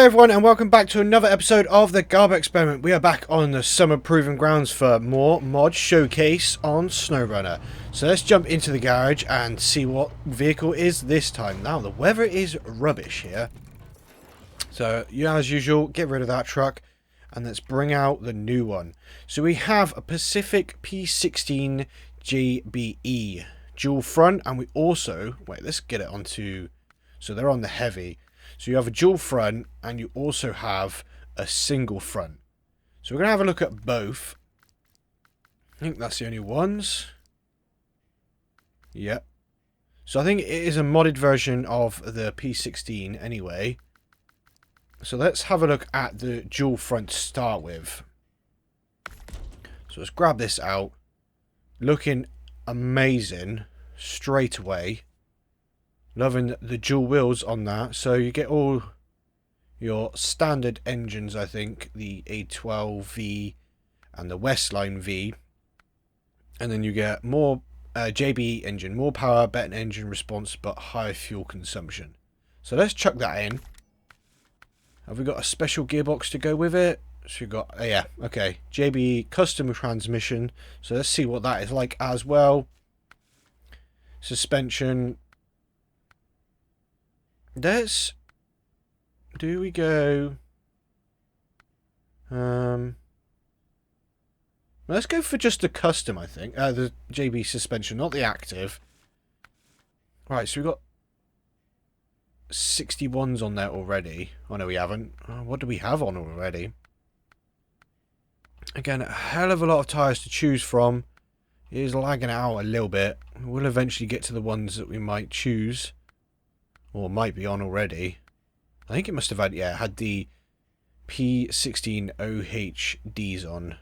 Hi everyone and welcome back to another episode of the Garb Experiment. We are back on the summer proving grounds for more mod showcase on SnowRunner. So let's jump into the garage and see what vehicle is this time. Now the weather is rubbish here. So as usual, get rid of that truck and let's bring out the new one. So we have a Pacific P16 JBE dual front, and we also, wait, let's get it onto, so they're on the heavy. So you have a dual front and you also have a single front. So we're going to have a look at both. I think that's the only ones. Yep. So I think it is a modded version of the P16 anyway. So let's have a look at the dual front to start with. So let's grab this out. Looking amazing straight away. Loving the dual wheels on that. So you get all your standard engines, I think. The A12V and the Westline V. And then you get more JBE engine. More power, better engine response, but higher fuel consumption. So let's chuck that in. Have we got a special gearbox to go with it? So we've got, oh yeah, okay. JBE custom transmission. So let's see what that is like as well. Suspension. Let's go for just the custom, I think. The JB suspension, not the active. Right, so we've got 61s on there already. Oh no, we haven't. What do we have on already? Again, a hell of a lot of tyres to choose from. It is lagging out a little bit. We'll eventually get to the ones that we might choose. Or might be on already. I think it must have had, yeah, had the P16 OHDs on.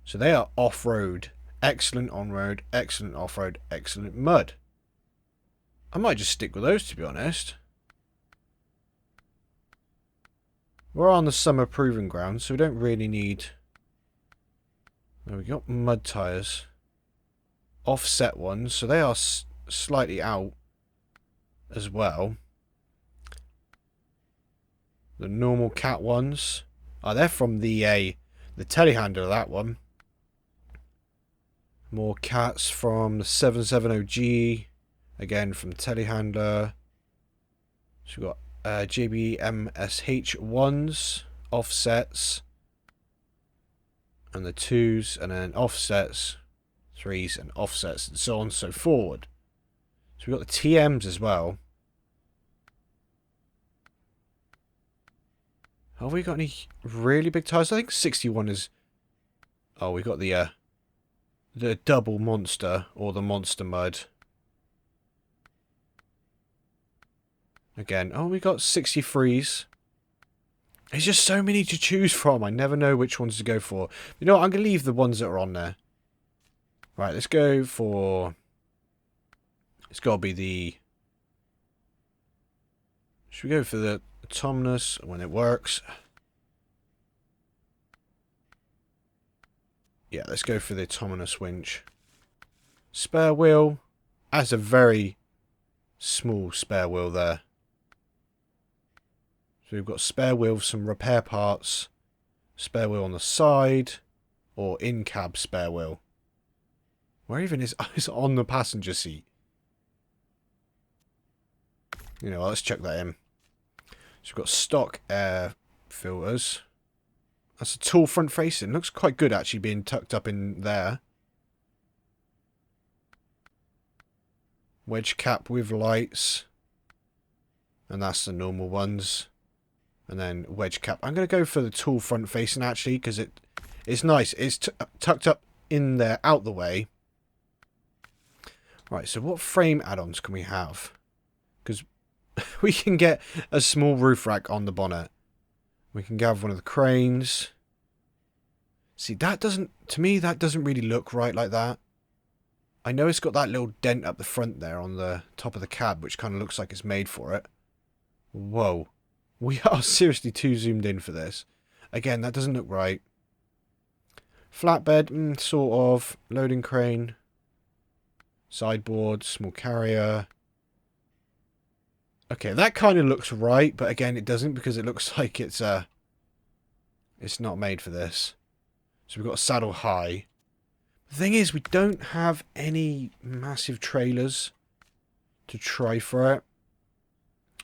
So they are off-road. Excellent on-road, excellent off-road, excellent mud. I might just stick with those, to be honest. We're on the summer proving ground, so we don't really need... Oh, we got mud tyres. Offset ones, so they are slightly out as well. The normal cat ones. Oh, they're from the telehandler, that one. More cats from the 770G. Again, from the telehandler. So we've got JBE MSH ones. Offsets. And the 2s. And then offsets. 3s and offsets. And so on and so forward. So we've got the TMs as well. Have we got any really big tyres? I think 61 is... Oh, we got the double monster, or the monster mud. Again, oh, we got 63s. There's just so many to choose from. I never know which ones to go for. You know what? I'm going to leave the ones that are on there. Right, let's go for... It's got to be the... Should we go for the autonomous when it works? Yeah, let's go for the autonomous winch. Spare wheel. That's a very small spare wheel there. So we've got spare wheel with some repair parts. Spare wheel on the side. Or in-cab spare wheel. Where even is it on the passenger seat? You know, let's check that in. So we've got stock air filters. That's a tall front facing. Looks quite good actually being tucked up in there. Wedge cap with lights. And that's the normal ones. And then wedge cap. I'm going to go for the tall front facing actually because it's nice. It's tucked up in there out the way. Right, so what frame add-ons can we have? Because we can get a small roof rack on the bonnet. We can have one of the cranes. See, that doesn't... To me, that doesn't really look right like that. I know it's got that little dent up the front there on the top of the cab, which kind of looks like it's made for it. Whoa. We are seriously too zoomed in for this. Again, that doesn't look right. Flatbed, sort of. Loading crane. Sideboard, small carrier. Okay, that kind of looks right, but again, it doesn't because it looks like it's not made for this. So we've got a saddle high. The thing is, we don't have any massive trailers to try for it.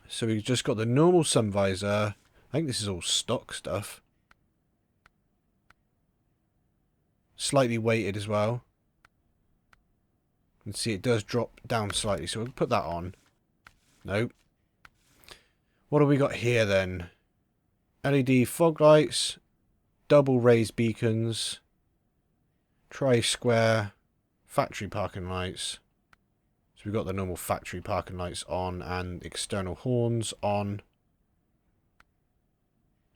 So we've just got the normal sun visor. I think this is all stock stuff. Slightly weighted as well. You can see it does drop down slightly, so we'll put that on. Nope. What have we got here then? LED fog lights, double raised beacons, tri-square, factory parking lights. So we've got the normal factory parking lights on and external horns on.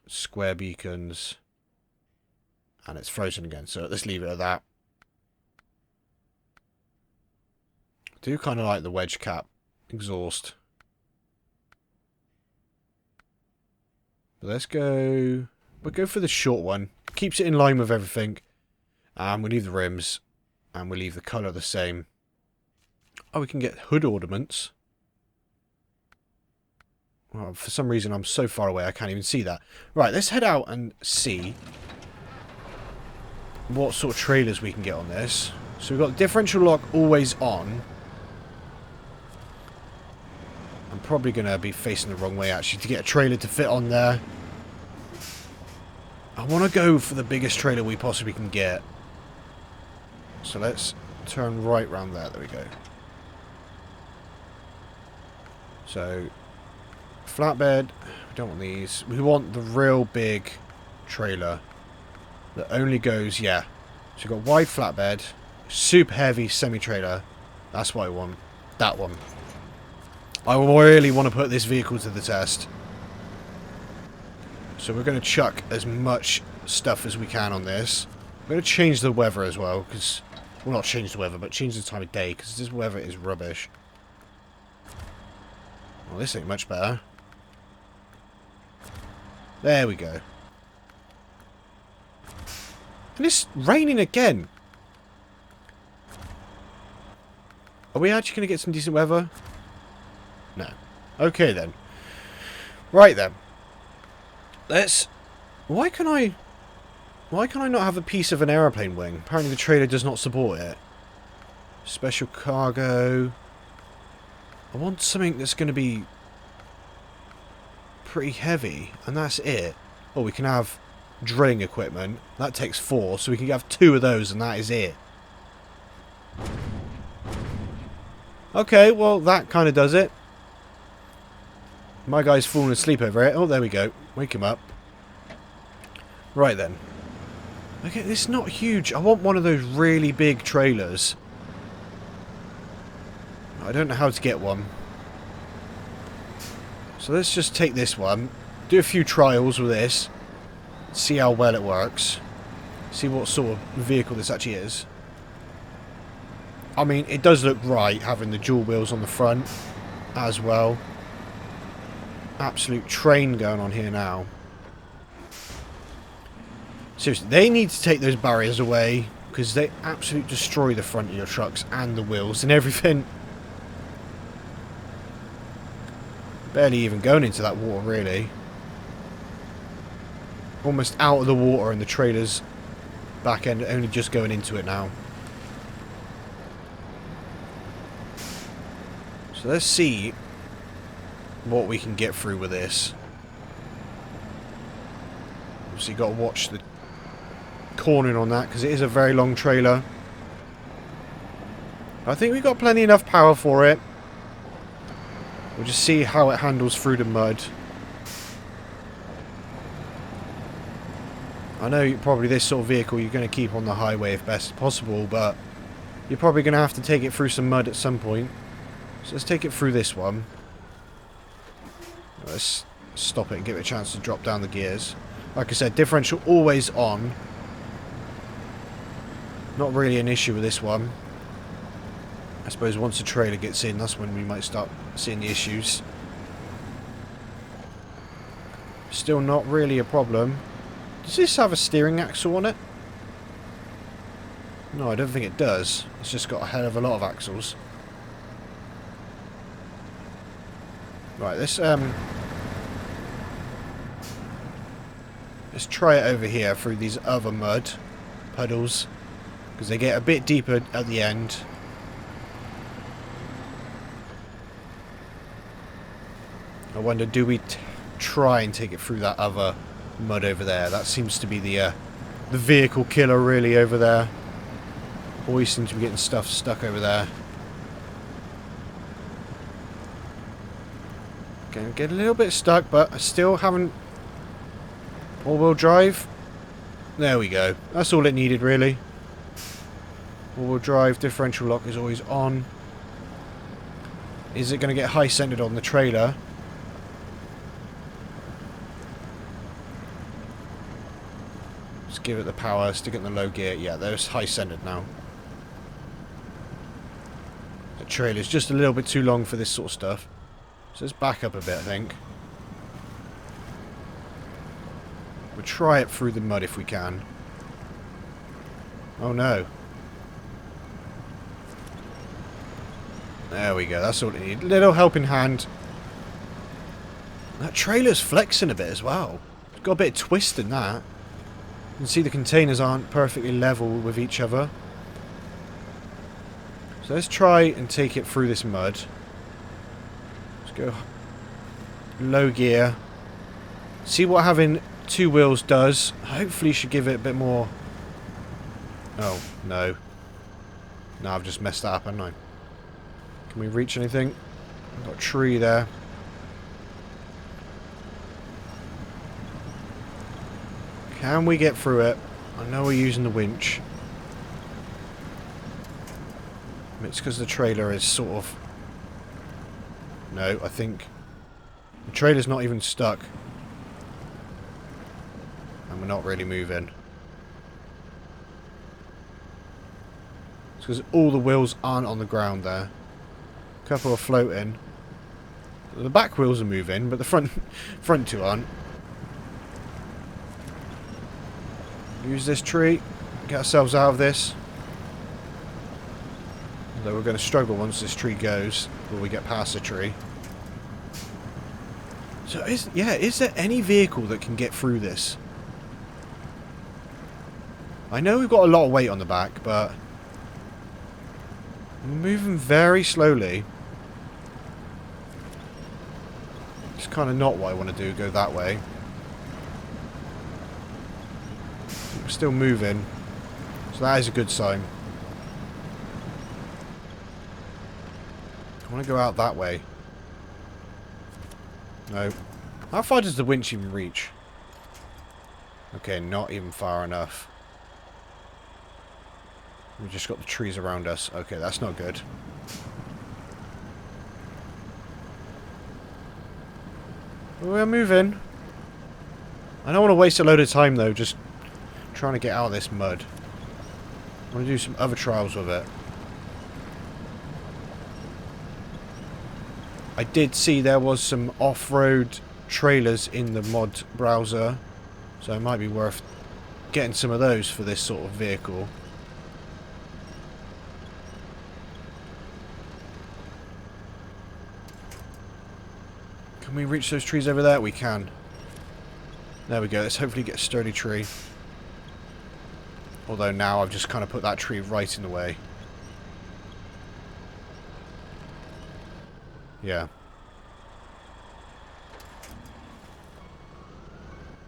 Square beacons. And it's frozen again, so let's leave it at that. I do kind of like the wedge cap exhaust. But let's go... We'll go for the short one. Keeps it in line with everything. And we'll leave the rims. And we'll leave the colour the same. Oh, we can get hood ornaments. Well, for some reason I'm so far away I can't even see that. Right, let's head out and see what sort of trailers we can get on this. So we've got differential lock always on. I'm probably going to be facing the wrong way actually to get a trailer to fit on there. I want to go for the biggest trailer we possibly can get. So let's turn right round there. There we go. So, flatbed. We don't want these. We want the real big trailer that only goes, yeah. So you've got wide flatbed, super heavy semi-trailer. That's what I want. That one. I really want to put this vehicle to the test. So we're going to chuck as much stuff as we can on this. We're going to change the weather as well, because... Well, not change the weather, but change the time of day, because this weather is rubbish. Well, this ain't much better. There we go. And it's raining again. Are we actually going to get some decent weather? No. Okay then. Right then. Let's... Why can I not have a piece of an aeroplane wing? Apparently the trailer does not support it. Special cargo. I want something that's going to be pretty heavy, and that's it. Oh, we can have drilling equipment. That takes 4, so we can have 2 of those, and that is it. Okay, well, that kind of does it. My guy's falling asleep over it. Oh, there we go. Wake him up. Right then. Okay, it's not huge. I want one of those really big trailers. I don't know how to get one. So let's just take this one. Do a few trials with this. See how well it works. See what sort of vehicle this actually is. I mean, it does look right having the dual wheels on the front as well. Absolute train going on here now. Seriously, they need to take those barriers away because they absolutely destroy the front of your trucks and the wheels and everything. Barely even going into that water, really. Almost out of the water and the trailer's back end only just going into it now. So let's see what we can get through with this. Obviously you've got to watch the cornering on that because it is a very long trailer. I think we've got plenty enough power for it. We'll just see how it handles through the mud. I know probably this sort of vehicle you're going to keep on the highway if best possible, but you're probably going to have to take it through some mud at some point. So let's take it through this one. Let's stop it and give it a chance to drop down the gears. Like I said, differential always on. Not really an issue with this one. I suppose once the trailer gets in, that's when we might start seeing the issues. Still not really a problem. Does this have a steering axle on it? No, I don't think it does. It's just got a hell of a lot of axles. Right, let's try it over here through these other mud puddles, because they get a bit deeper at the end. I wonder, do we try and take it through that other mud over there? That seems to be the vehicle killer really over there. Always seem to be getting stuff stuck over there. Gonna get a little bit stuck, but I still haven't... All-wheel drive. There we go. That's all it needed, really. All-wheel drive, differential lock is always on. Is it going to get high-centered on the trailer? Just give it the power, stick it in the low gear. Yeah, there's high-centered now. The trailer's just a little bit too long for this sort of stuff. So let's back up a bit, I think. We'll try it through the mud if we can. Oh no. There we go, that's all we need. Little helping hand. That trailer's flexing a bit as well. It's got a bit of twist in that. You can see the containers aren't perfectly level with each other. So let's try and take it through this mud. Let's go low gear. See what having two wheels does. Hopefully should give it a bit more... Oh, no. No, I've just messed that up, haven't I? Can we reach anything? I've got a tree there. Can we get through it? I know we're using the winch. It's because the trailer is sort of... No, I think... The trailer's not even stuck. And we're not really moving. It's because all the wheels aren't on the ground there. A couple are floating. The back wheels are moving, but the front two aren't. Use this tree. Get ourselves out of this. Although we're going to struggle once this tree goes. Will we get past the tree? So, is there any vehicle that can get through this? I know we've got a lot of weight on the back, but... we're moving very slowly. It's kind of not what I want to do, go that way. We're still moving. So that is a good sign. I want to go out that way. No. How far does the winch even reach? Okay, not even far enough. We've just got the trees around us. Okay, that's not good. We're moving. I don't want to waste a load of time, though, just trying to get out of this mud. I want to do some other trials with it. I did see there was some off-road trailers in the mod browser, so it might be worth getting some of those for this sort of vehicle. Can we reach those trees over there? We can. There we go. Let's hopefully get a sturdy tree. Although now I've just kind of put that tree right in the way. Yeah.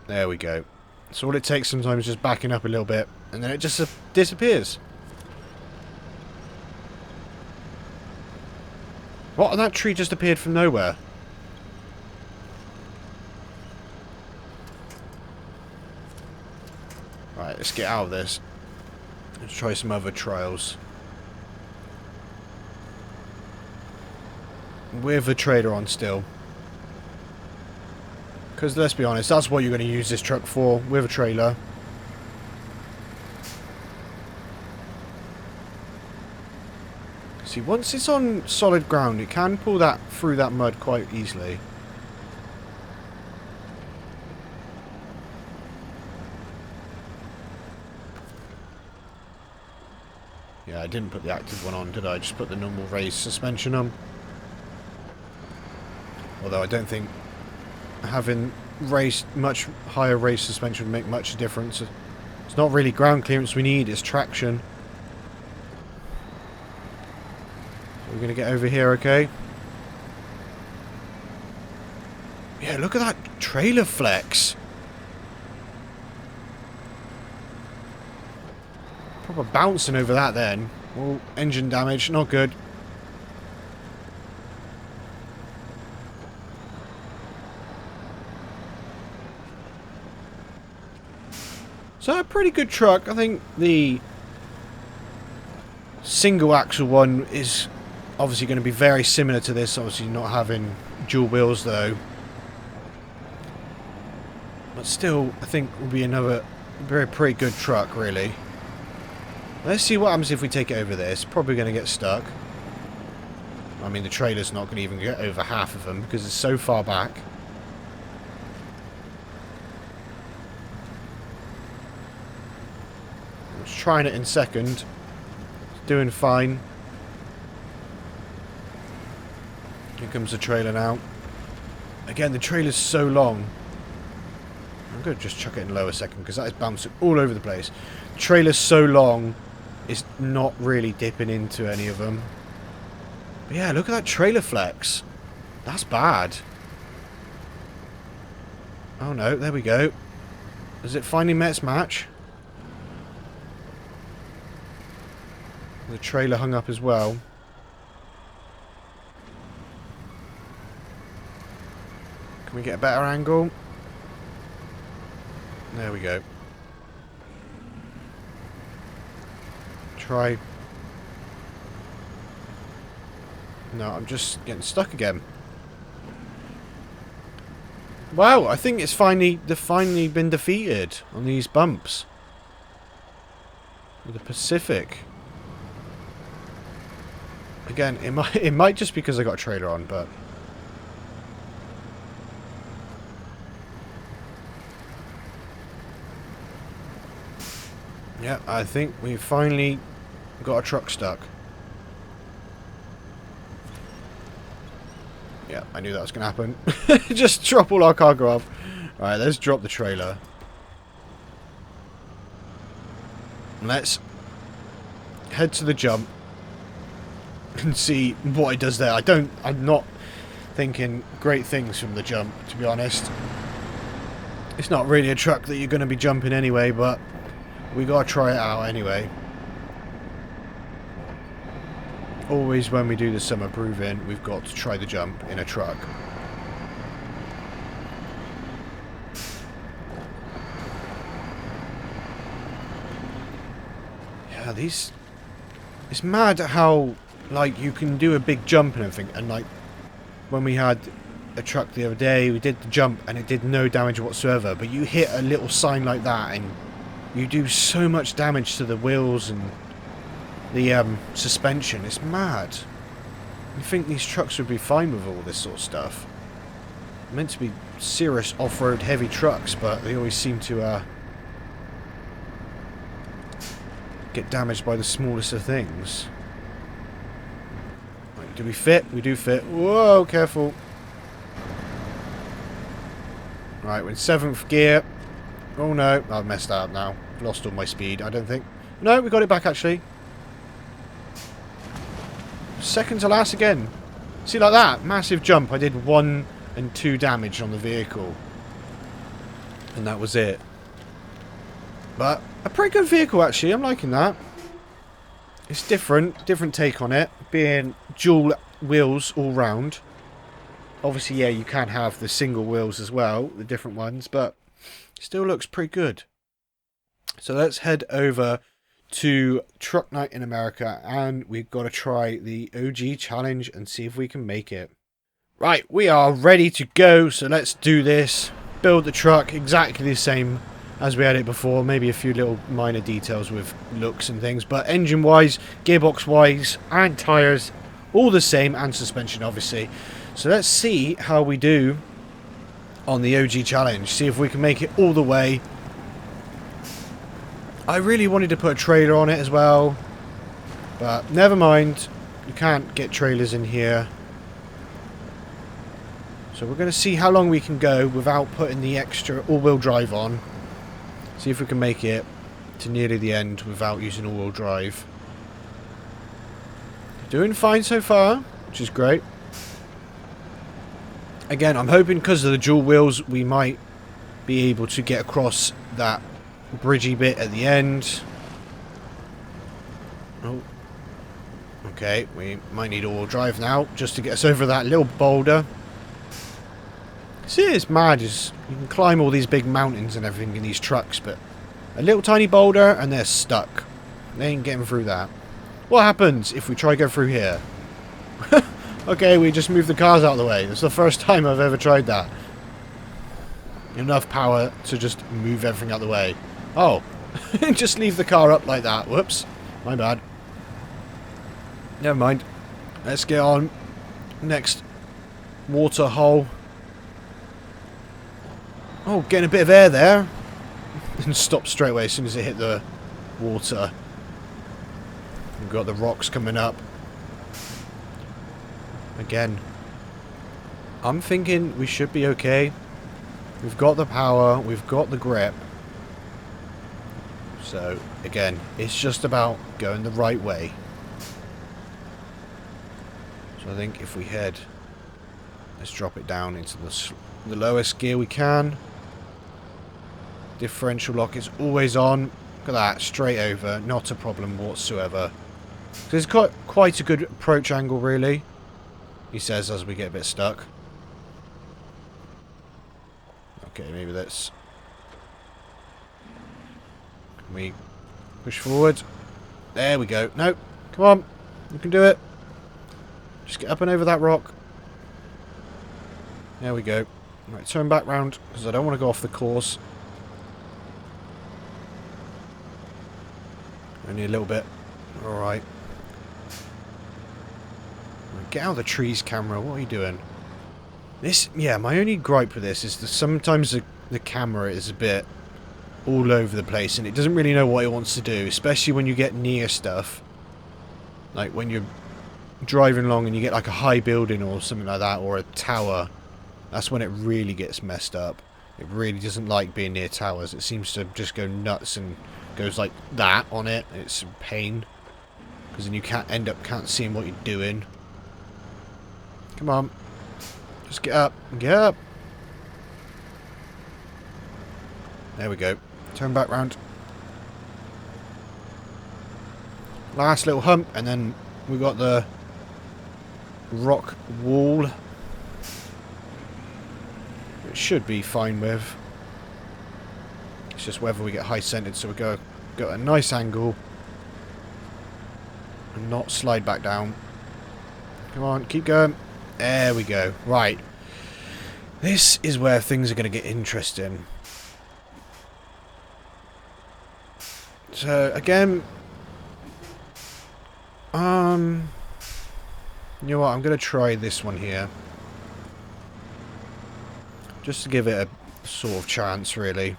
There we go. So all it takes sometimes is just backing up a little bit, and then it just disappears. What? And that tree just appeared from nowhere. Right, let's get out of this. Let's try some other trials. With the trailer on still. Because let's be honest, that's what you're going to use this truck for, with a trailer. See, once it's on solid ground, it can pull that through that mud quite easily. Yeah, I didn't put the active one on, did I? I just put the normal raised suspension on. Although I don't think having much higher race suspension would make much difference. It's not really ground clearance we need, it's traction. So we're going to get over here, okay? Yeah, look at that trailer flex. Proper bouncing over that then. Oh, engine damage, not good. So a pretty good truck. I think the single axle one is obviously going to be very similar to this, obviously not having dual wheels though. But still, I think will be another pretty good truck, really. Let's see what happens if we take it over there. It's probably going to get stuck. I mean, the trailer's not going to even get over half of them because it's so far back. I'm just trying it in second. It's doing fine. Here comes the trailer now. Again, the trailer's so long. I'm going to just chuck it in lower second because that is bouncing all over the place. The trailer's so long, it's not really dipping into any of them. But yeah, look at that trailer flex. That's bad. Oh no, there we go. Has it finally met its match? The trailer hung up as well. Can we get a better angle? There we go. Try. No, I'm just getting stuck again. Wow, I think they've finally been defeated on these bumps. The Pacific. Again, it might just because I got a trailer on, but yeah, I think we finally got a truck stuck. Yeah, I knew that was going to happen. Just drop all our cargo off. Alright, let's drop the trailer. Let's head to the jump and see what it does there. I'm not thinking great things from the jump, to be honest. It's not really a truck that you're going to be jumping anyway, but we got to try it out anyway. Always when we do the summer proving, we've got to try the jump in a truck. Yeah, it's mad how, like, you can do a big jump and everything, and like, when we had a truck the other day, we did the jump and it did no damage whatsoever, but you hit a little sign like that and you do so much damage to the wheels and the suspension. It's mad. You think these trucks would be fine with all this sort of stuff. They're meant to be serious off-road heavy trucks, but they always seem to get damaged by the smallest of things. Right, do we fit? We do fit. Whoa, careful. Right, we're in 7th gear. Oh no, I've messed that up now. I've lost all my speed, I don't think. No, we got it back actually. Second to last again. See, like that, massive jump. I did 1 and 2 damage on the vehicle. And that was it. But a pretty good vehicle actually, I'm liking that. It's different take on it. Being dual wheels all round. Obviously, yeah, you can have the single wheels as well, the different ones, but still looks pretty good. So let's head over to Truck Night in America, and we've got to try the OG challenge and see if we can make it. Right, we are ready to go, so let's do this. Build the truck exactly the same as we had it before, maybe a few little minor details with looks and things, but engine wise, gearbox wise, and tyres, all the same, and suspension obviously. So let's see how we do on the OG challenge, see if we can make it all the way. I really wanted to put a trailer on it as well, but never mind, you can't get trailers in here. So we're going to see how long we can go without putting the extra all-wheel drive on. See if we can make it to nearly the end without using all-wheel drive. Doing fine so far, which is great. Again, I'm hoping because of the dual wheels we might be able to get across that bridgy bit at the end. Oh. Okay, we might need all-wheel drive now just to get us over that little boulder. See, it's mad. You can climb all these big mountains and everything in these trucks, but a little tiny boulder and they're stuck. They ain't getting through that. What happens if we try to go through here? Okay, we just move the cars out of the way. It's the first time I've ever tried that. Enough power to just move everything out of the way. Oh, just leave the car up like that. Whoops, my bad. Never mind. Let's get on. Next water hole. Oh, getting a bit of air there. And stop straight away as soon as it hit the water. We've got the rocks coming up. Again, I'm thinking we should be okay. We've got the power, we've got the grip. So, again, it's just about going the right way. So I think if we head, let's drop it down into the lowest gear we can. Differential lock is always on. Look at that, straight over, not a problem whatsoever. So it's quite a good approach angle, really. He says as we get a bit stuck. Okay, maybe let's... Can we push forward? There we go. No, come on. You can do it. Just get up and over that rock. There we go. Right, turn back round, because I don't want to go off the course. Only a little bit. Alright. Get out of the trees, camera. What are you doing? This, yeah, my only gripe with this is that sometimes the camera is a bit all over the place and it doesn't really know what it wants to do, especially when you get near stuff. Like when you're driving along and you get like a high building or something like that, or a tower. That's when it really gets messed up. It really doesn't like being near towers. It seems to just go nuts and goes like that on it. It's a pain. Because then you can't see what you're doing. Come on. Just get up. Get up. There we go. Turn back round. Last little hump, and then we got the rock wall. It should be fine with. It's just whether we get high centered, so we got a nice angle and not slide back down. Come on, keep going. There we go. Right. This is where things are going to get interesting. So, again... You know what? I'm going to try this one here. Just to give it a sort of chance, really.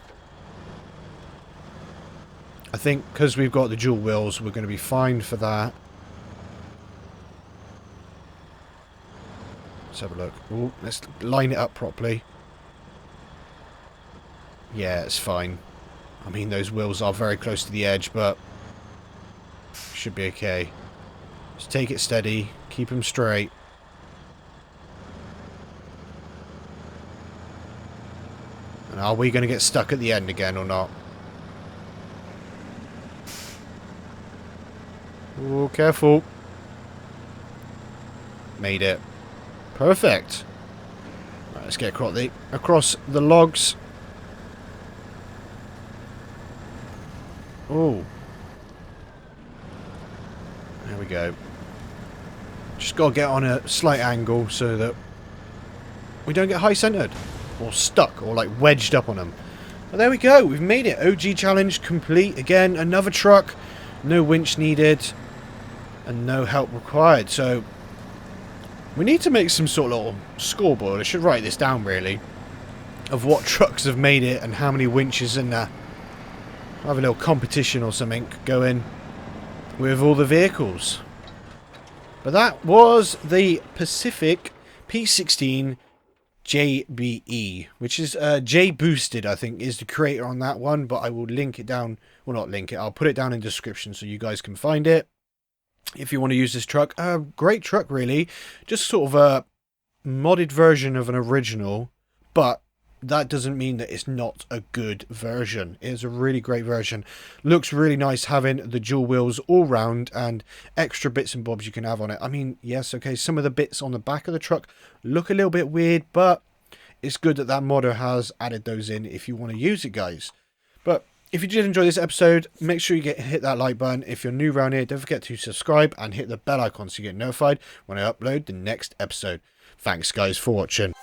I think because we've got the dual wheels, we're going to be fine for that. Let's have a look. Ooh, let's line it up properly. Yeah, it's fine. I mean, those wheels are very close to the edge, but should be okay. Just take it steady. Keep them straight. And are we going to get stuck at the end again or not? Oh, careful. Made it. Perfect. Right, let's get across the logs. Oh. There we go. Just got to get on a slight angle so that we don't get high centered or stuck or like wedged up on them. But there we go. We've made it. OG challenge complete. Again, another truck. No winch needed. And no help required. So we need to make some sort of little scoreboard. I should write this down, really, of what trucks have made it and how many winches, and have a little competition or something going with all the vehicles. But that was the Pacific P16 JBE, which is Jboosted, I think, is the creator on that one, but I will link it down. Well, not link it, I'll put it down in the description so you guys can find it if you want to use this truck. Great truck, really. Just sort of a modded version of an original, but that doesn't mean that it's not a good version. It's a really great version. Looks really nice having the dual wheels all round and extra bits and bobs you can have on it. I mean, yes, okay, some of the bits on the back of the truck look a little bit weird, but it's good that that modder has added those in if you want to use it, guys. But if you did enjoy this episode, make sure you hit that like button. If you're new around here, don't forget to subscribe and hit the bell icon so you get notified when I upload the next episode. Thanks, guys, for watching.